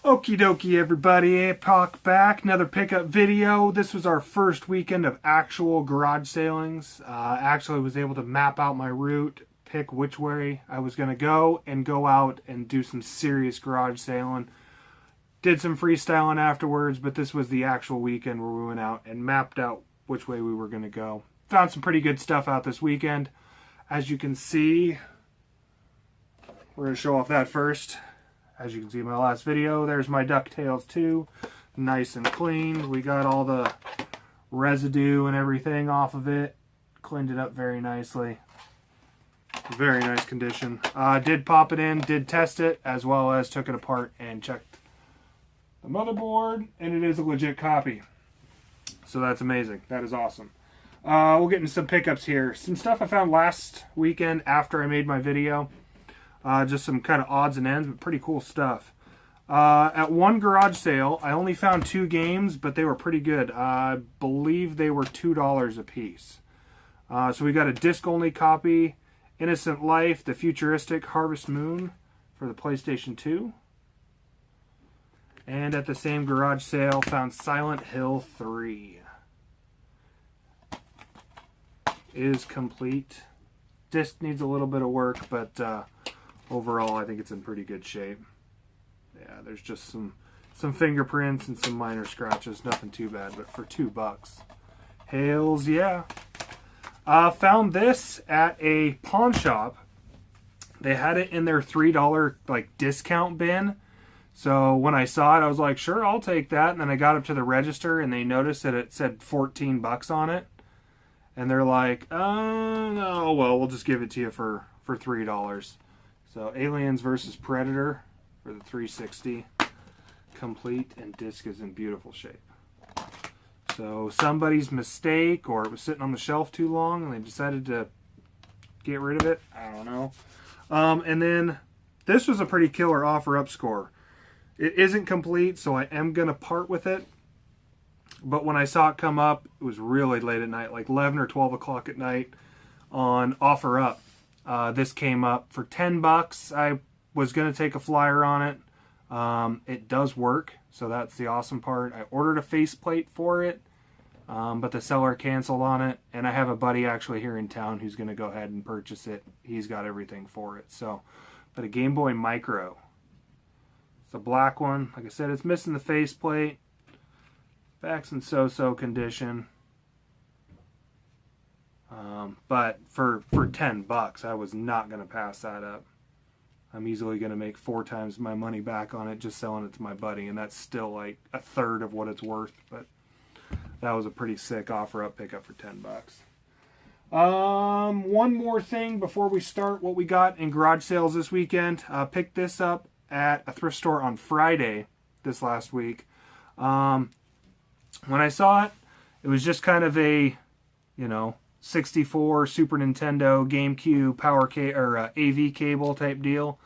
Okie dokie everybody, Apoc back, another pickup video. This was our first weekend of actual garage sailings. Actually was able to map out my route, pick which way I was going to go, and go out and do some serious garage sailing. Did some freestyling afterwards, but this was the actual weekend where we went out and mapped out which way we were going to go. Found some pretty good stuff out this weekend. As you can see, we're going to show off that first. As you can see in my last video, there's my DuckTales 2. Nice and clean. We got all the residue and everything off of it. Cleaned it up very nicely. Very nice condition. Did pop it in, did test it, as well as took it apart and checked the motherboard, and it is a legit copy. So that's amazing. That is awesome. We'll get into some pickups here. Some stuff I found last weekend after I made my video. Just some kind of odds and ends, but pretty cool stuff. At one garage sale, I only found 2 games, but they were pretty good. I believe they were $2 a piece. So we got a disc-only copy, Innocent Life, the futuristic Harvest Moon for the PlayStation 2. And at the same garage sale, found Silent Hill 3. Is complete. Disc needs a little bit of work, but overall, I think it's in pretty good shape. Yeah, there's just some fingerprints and some minor scratches. Nothing too bad, but for $2. Hails, yeah. Found this at a pawn shop. They had it in their $3 like discount bin. So when I saw it, I was like, sure, I'll take that. And then I got up to the register, and they noticed that it said $14 on it. And they're like, no, well, we'll just give it to you for $3. So Aliens vs. Predator for the 360, complete, and disc is in beautiful shape. So somebody's mistake, or it was sitting on the shelf too long and they decided to get rid of it. I don't know. And then this was a pretty killer offer-up score. It isn't complete, so I am going to part with it. But when I saw it come up, it was really late at night, like 11 or 12 o'clock at night on OfferUp. This came up for $10. I was going to take a flyer on it. It does work, so that's the awesome part. I ordered a faceplate for it, but the seller canceled on it. And I have a buddy actually here in town who's going to go ahead and purchase it. He's got everything for it. So, but a Game Boy Micro. It's a black one. Like I said, it's missing the faceplate. Back's in so-so condition. But for $10, I was not going to pass that up. I'm easily going to make 4 times my money back on it just selling it to my buddy, and that's still like a third of what it's worth. But that was a pretty sick offer-up pickup for $10. One more thing before we start what we got in garage sales this weekend. Picked this up at a thrift store on Friday this last week. When I saw it, it was just kind of a, 64 Super Nintendo GameCube AV cable type deal.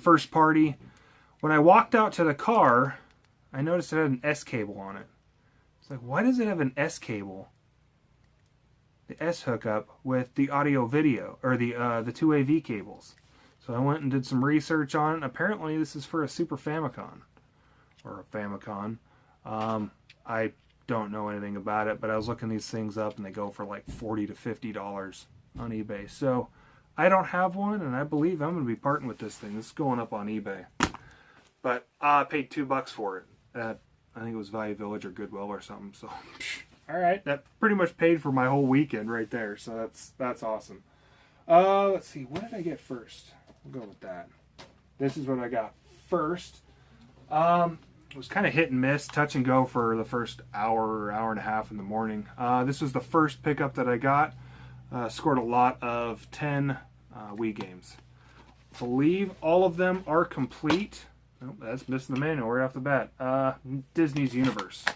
First party. When I walked out to the car, I noticed it had an S cable on it. It's like, why does it have an S cable? The S hookup with the audio video, or the 2 AV cables. So I went and did some research on it. Apparently this is for a Super Famicom. Or a Famicom. I don't know anything about it, but I was looking these things up, and they go for like $40 to $50 on eBay. So I don't have one, and I believe I'm going to be parting with this thing. This is going up on eBay. But I paid $2 for it at, I think it was Value Village or Goodwill or something. So, all right, that pretty much paid for my whole weekend right there. So that's awesome. Let's see, what did I get first? We'll go with that. This is what I got first. It was kind of hit and miss, touch and go for the first hour or hour and a half in the morning. This was the first pickup that I got. Scored a lot of 10 Wii games. I believe all of them are complete. Nope, that's missing the manual right off the bat. Disney's Universe.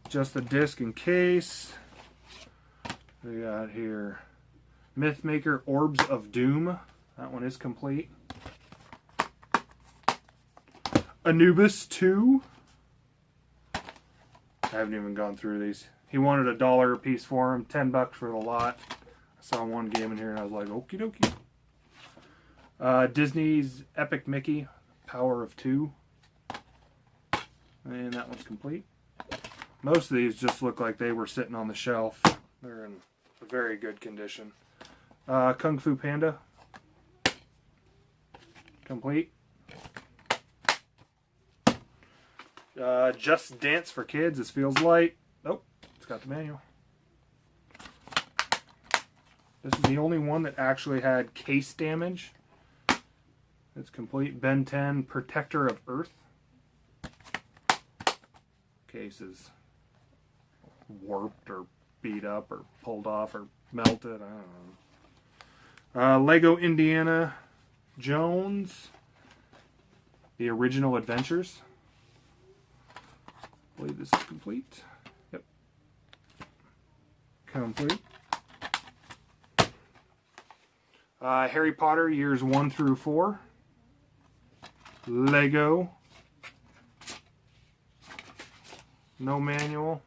Just the disc in case. We got here Mythmaker Orbs of Doom. That one is complete. Anubis 2. I haven't even gone through these. He wanted $1 a piece for him, $10 for the lot. I saw one game in here and I was like, okie dokie. Disney's Epic Mickey, Power of Two. And that one's complete. Most of these just look like they were sitting on the shelf. They're in very good condition. Kung Fu Panda. Complete. Just Dance for Kids. This feels light. Oh, it's got the manual. This is the only one that actually had case damage. It's complete. Ben 10 Protector of Earth. Case is warped or beat up or pulled off or melted. I don't know. Lego Indiana Jones. The Original Adventures. I believe this is complete. Yep. Complete. Harry Potter years 1 through 4. Lego. No manual.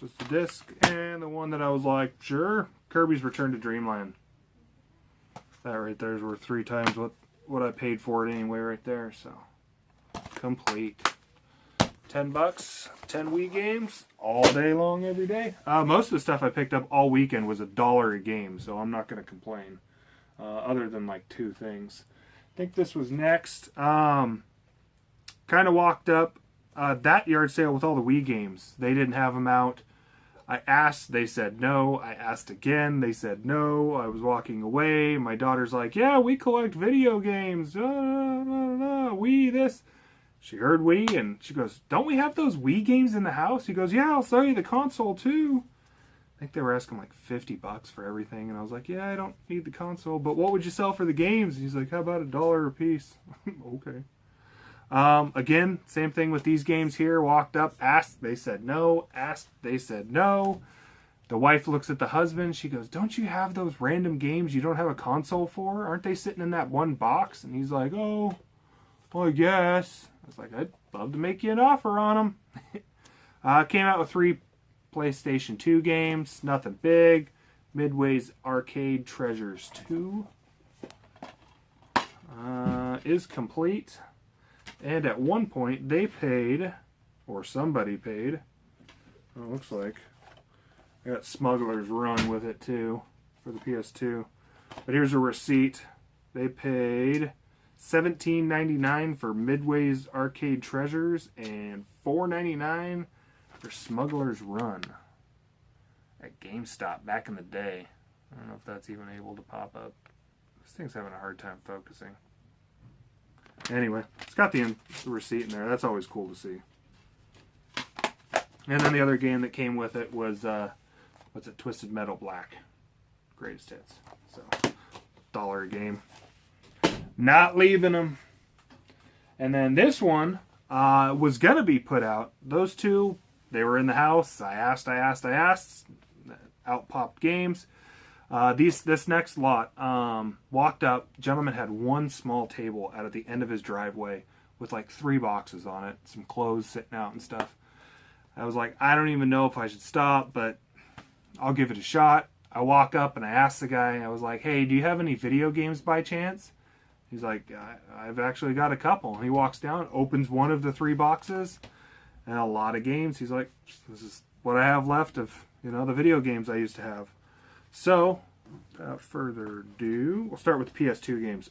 Just a disc. And the one that I was like, sure, Kirby's Return to Dreamland. That right there is worth 3 times what I paid for it anyway right there. So, complete. $10, 10 Wii games, all day long, every day. Most of the stuff I picked up all weekend was $1 a game, so I'm not going to complain. Other than like 2 things. I think this was next. Kind of walked up that yard sale with all the Wii games. They didn't have them out. I asked, they said no. I asked again, they said no. I was walking away. My daughter's like, yeah, we collect video games. Wii this. She heard Wii, and she goes, don't we have those Wii games in the house? He goes, yeah, I'll sell you the console, too. I think they were asking like $50 for everything, and I was like, yeah, I don't need the console, but what would you sell for the games? And he's like, how about $1 a piece? Okay. Again, same thing with these games here. Walked up, asked, they said no. Asked, they said no. The wife looks at the husband. She goes, don't you have those random games you don't have a console for? Aren't they sitting in that one box? And he's like, oh, well, I guess. I was like, I'd love to make you an offer on them. Came out with 3 PlayStation 2 games. Nothing big. Midway's Arcade Treasures 2 is complete. And at one point, they paid, or somebody paid. Oh, looks like I got Smuggler's Run with it too for the PS2. But here's a receipt. They paid $17.99 for Midway's Arcade Treasures and $4.99 for Smuggler's Run at GameStop back in the day. I don't know if that's even able to pop up. This thing's having a hard time focusing. Anyway, it's got the receipt in there. That's always cool to see. And then the other game that came with it was, what's it? Twisted Metal Black. Greatest hits. So, $1 a game. Not leaving them. And then this one was going to be put out. Those 2, they were in the house. I asked. Out popped games. This next lot, walked up. Gentleman had one small table out at the end of his driveway with like 3 boxes on it. Some clothes sitting out and stuff. I was like, I don't even know if I should stop, but I'll give it a shot. I walk up and I ask the guy, I was like, hey, do you have any video games by chance? He's like, I've actually got a couple. And he walks down, opens one of the 3 boxes, and a lot of games. He's like, this is what I have left of, the video games I used to have. So, without further ado, we'll start with the PS2 games.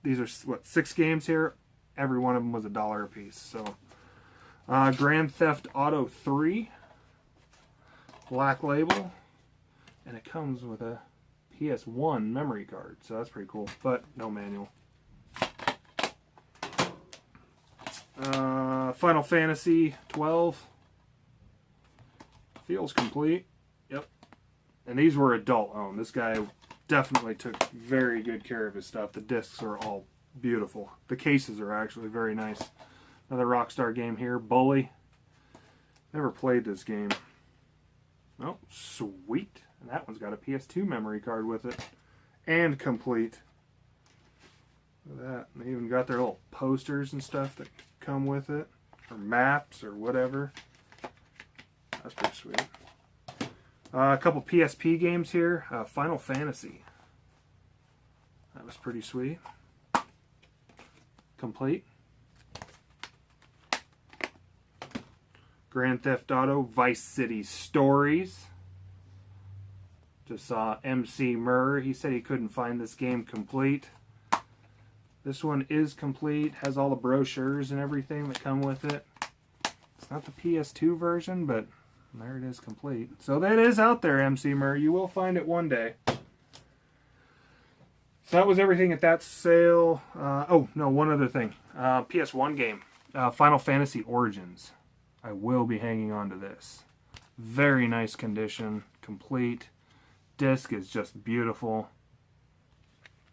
These are, 6 games here? Every one of them was $1 a piece. So, Grand Theft Auto 3, Black Label, and it comes with a PS1 memory card, so that's pretty cool, but no manual. Final Fantasy 12 feels complete. Yep. And these were adult owned. This guy definitely took very good care of his stuff. The discs are all beautiful. The cases are actually very nice. Another Rockstar game here, Bully. Never played this game. Oh, sweet. And that one's got a PS2 memory card with it. And complete. Look at that. And they even got their little posters and stuff that come with it. Or maps or whatever. That's pretty sweet. A couple PSP games here. Final Fantasy. That was pretty sweet. complete. Grand Theft Auto Vice City Stories. Just saw MC Murr. He said he couldn't find this game complete. This one is complete. Has all the brochures and everything that come with it. It's not the PS2 version, but there it is complete. So that is out there, MC Murr. You will find it one day. So that was everything at that sale. Oh, no, one other thing. PS1 game. Final Fantasy Origins. I will be hanging on to this. Very nice condition. Complete. Disc is just beautiful.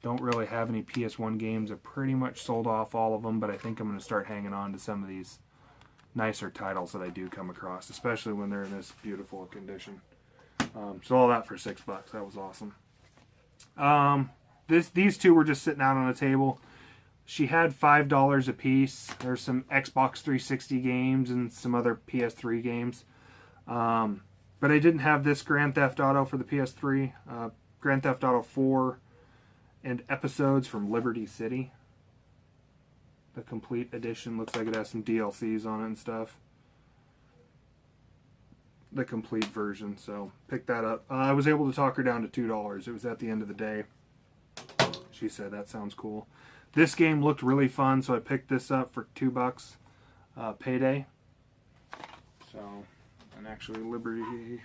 Don't really have any PS1 games. I've pretty much sold off all of them, but I think I'm going to start hanging on to some of these nicer titles that I do come across, especially when they're in this beautiful condition. So all that for $6. That was awesome. These two were just sitting out on a table. She had $5 a piece. There's some Xbox 360 games and some other PS3 games. But I didn't have this Grand Theft Auto for the PS3. Grand Theft Auto 4 and Episodes from Liberty City. The complete edition. Looks like it has some DLCs on it and stuff. The complete version. So pick that up. I was able to talk her down to $2. It was at the end of the day. She said that sounds cool. This game looked really fun, so I picked this up for $2. Payday. So, and actually Liberty,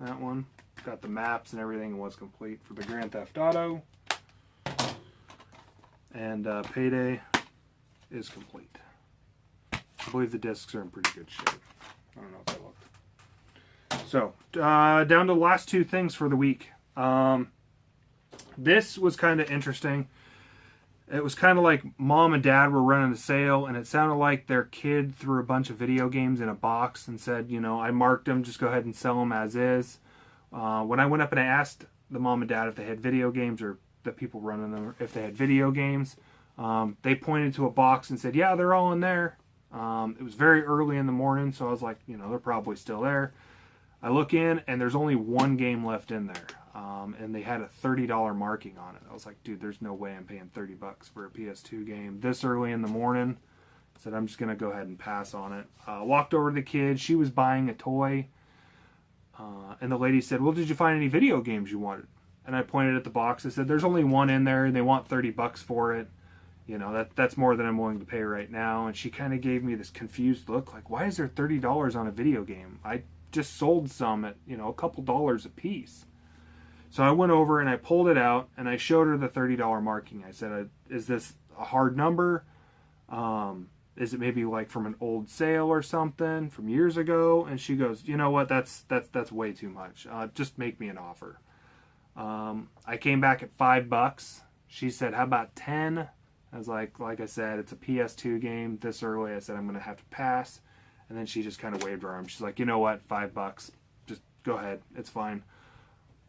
that one. Got the maps and everything was complete for the Grand Theft Auto. And Payday is complete. I believe the discs are in pretty good shape. I don't know if they look. So, down to the last two things for the week. This was kind of interesting. It was kind of like mom and dad were running a sale, and it sounded like their kid threw a bunch of video games in a box and said, you know, I marked them, just go ahead and sell them as is. When I went up and I asked the mom and dad if they had video games, or the people running them, if they had video games, they pointed to a box and said, yeah, they're all in there. It was very early in the morning, so I was like, you know, they're probably still there. I look in, and there's only one game left in there. And they had a $30 marking on it. I was like, dude, there's no way I'm paying $30 for a PS2 game this early in the morning. I said, I'm just going to go ahead and pass on it. Walked over to the kid. She was buying a toy. And the lady said, well, did you find any video games you wanted? And I pointed at the box. I said, there's only one in there, and they want $30 for it. You know, that's more than I'm willing to pay right now. And she kind of gave me this confused look, like, why is there $30 on a video game? I just sold some at, you know, a couple dollars a piece. So I went over and I pulled it out and I showed her the $30 marking. I said, is this a hard number? Is it maybe like from an old sale or something from years ago? And she goes, you know what? That's way too much. Just make me an offer. I came back at $5. She said, how about 10? I was like I said, it's a PS2 game this early. I said, I'm going to have to pass. And then she just kind of waved her arm. She's like, you know what? $5. Just go ahead. It's fine.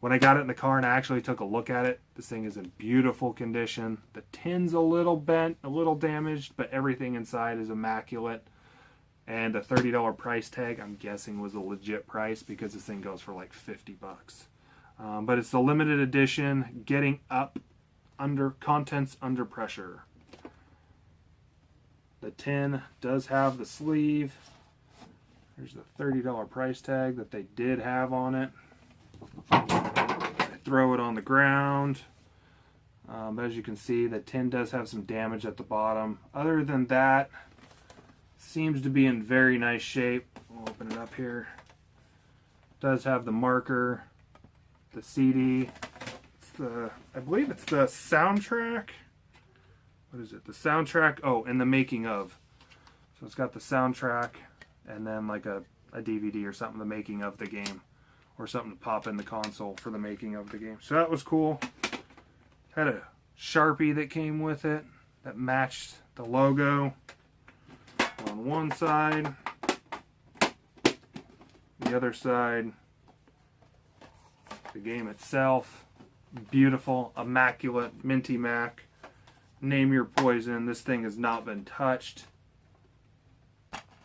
When I got it in the car and I actually took a look at it, this thing is in beautiful condition. The tin's a little bent, a little damaged, but everything inside is immaculate. And the $30 price tag, I'm guessing, was a legit price because this thing goes for like $50. But it's the limited edition, getting up under contents under pressure. The tin does have the sleeve. There's the $30 price tag that they did have on it. I throw it on the ground. As you can see, the tin does have some damage at the bottom. Other than that, seems to be in very nice shape. I'll open it up here. Does have the marker, the CD. I believe it's the soundtrack. What is it? The soundtrack. Oh, and the making of. So it's got the soundtrack and then like a DVD or something, the making of the game. Or something to pop in the console for the making of the game. So that was cool. Had a Sharpie that came with it that matched the logo on one side. The other side, the game itself. Beautiful, immaculate, Minty Mac. Name your poison. This thing has not been touched.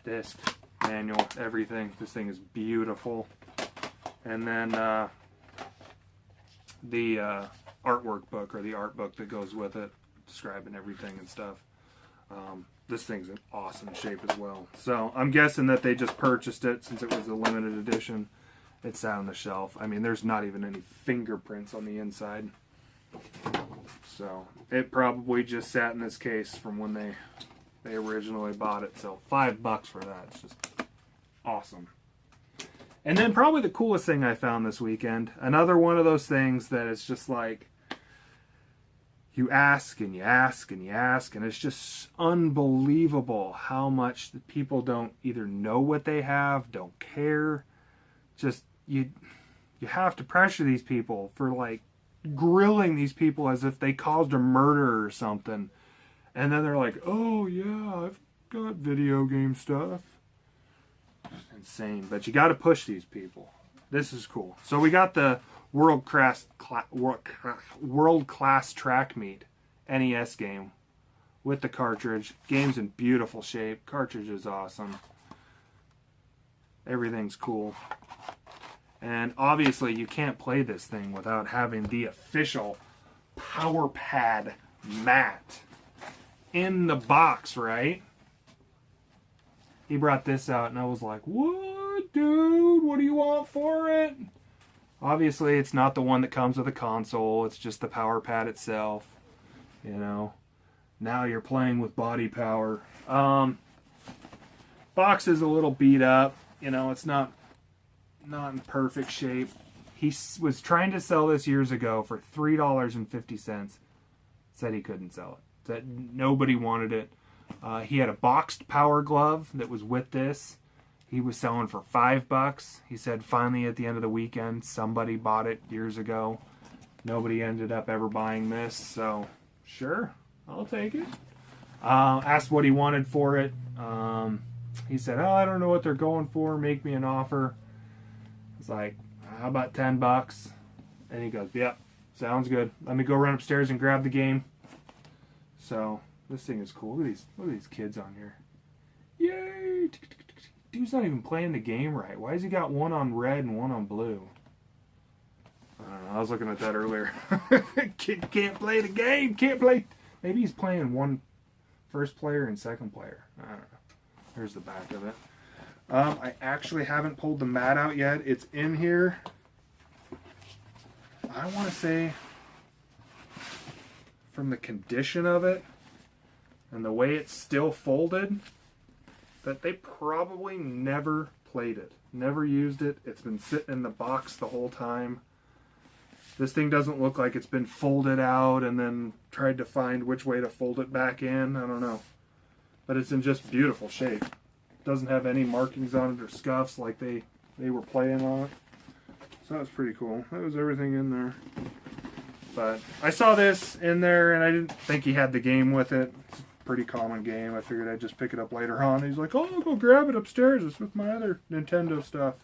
Disc, manual, everything. This thing is beautiful. And then the artwork book, or the art book that goes with it, describing everything and stuff. This thing's in awesome shape as well. So I'm guessing that they just purchased it since it was a limited edition. It's sat on the shelf. I mean, there's not even any fingerprints on the inside. So it probably just sat in this case from when they originally bought it. So $5 for that. It's just awesome. And then probably the coolest thing I found this weekend, another one of those things that is just like, you ask and you ask and you ask, and it's just unbelievable how much the people don't either know what they have, don't care. Just, you have to pressure these people for like grilling these people as if they caused a murder or something. And then they're like, oh yeah, I've got video game stuff. Insane, but you got to push these people. This is cool. So we got the world class track meet NES game with the cartridge. Game's in beautiful shape. Cartridge is awesome. Everything's cool. And obviously you can't play this thing without having the official Power Pad mat in the box, right? He brought this out and I was like, what, dude? What do you want for it? Obviously, it's not the one that comes with a console. It's just the Power Pad itself. You know, now you're playing with body power. Box is a little beat up. You know, it's not in perfect shape. He was trying to sell this years ago for $3.50. Said he couldn't sell it. That nobody wanted it. He had a boxed Power Glove that was with this. He was selling for $5. He said finally at the end of the weekend, somebody bought it years ago. Nobody ended up ever buying this, so sure, I'll take it. Asked what he wanted for it. He said, oh, I don't know what they're going for. Make me an offer. It's like, how about $10? And he goes, yep, sounds good. Let me go run upstairs and grab the game. So this thing is cool. Look at these kids on here. Yay! Dude's not even playing the game right. Why has he got one on red and one on blue? I don't know. I was looking at that earlier. Kid can't play the game. Can't play. Maybe he's playing one first player and second player. I don't know. Here's the back of it. I actually haven't pulled the mat out yet. It's in here. I want to say from the condition of it and the way it's still folded, that they probably never played it, never used it. It's been sitting in the box the whole time. This thing doesn't look like it's been folded out and then tried to find which way to fold it back in. I don't know. But it's in just beautiful shape. Doesn't have any markings on it or scuffs like they were playing on it. So that was pretty cool. That was everything in there. But I saw this in there and I didn't think he had the game with it. It's a pretty common game. I figured I'd just pick it up later on. He's like, oh, I'll go grab it upstairs. It's with my other Nintendo stuff.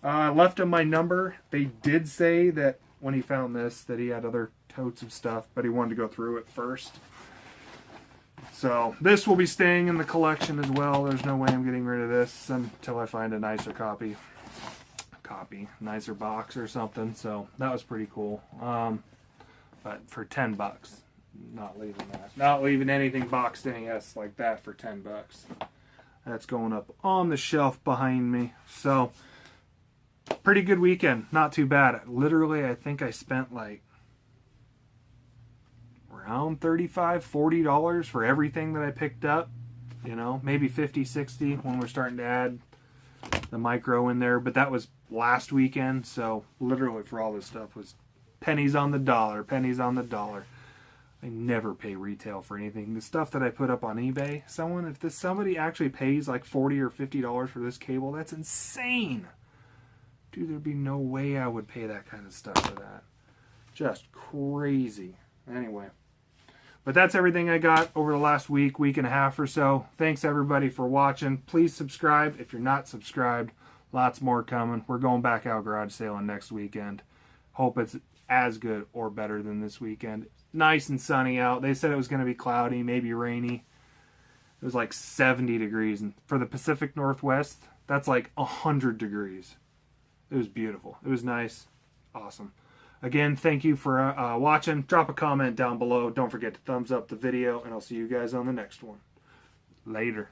I left him my number. They did say that when he found this that he had other totes of stuff, but he wanted to go through it first. So this will be staying in the collection as well. There's no way I'm getting rid of this until I find a nicer nicer box or something. So that was pretty cool. But for $10, not leaving that. Not leaving anything boxed NES like that for $10. That's going up on the shelf behind me. So pretty good weekend. Not too bad. Literally, I think I spent like around $35, $40 for everything that I picked up. You know, maybe 50, 60 when we're starting to add the micro in there. But that was last weekend. So literally for all this stuff was pennies on the dollar, pennies on the dollar. I never pay retail for anything. The stuff that I put up on eBay, if somebody actually pays like $40 or $50 for this cable, that's insane. Dude, there'd be no way I would pay that kind of stuff for that. Just crazy. Anyway. But that's everything I got over the last week and a half or so. Thanks everybody for watching. Please subscribe if you're not subscribed. Lots more coming. We're going back out garage sailing next weekend. Hope it's as good or better than this weekend. Nice and sunny out. They said it was going to be cloudy, maybe rainy. It was like 70 degrees. And for the Pacific Northwest, that's like 100 degrees. It was beautiful. It was nice. Awesome. Again, thank you for watching. Drop a comment down below. Don't forget to thumbs up the video, and I'll see you guys on the next one. Later.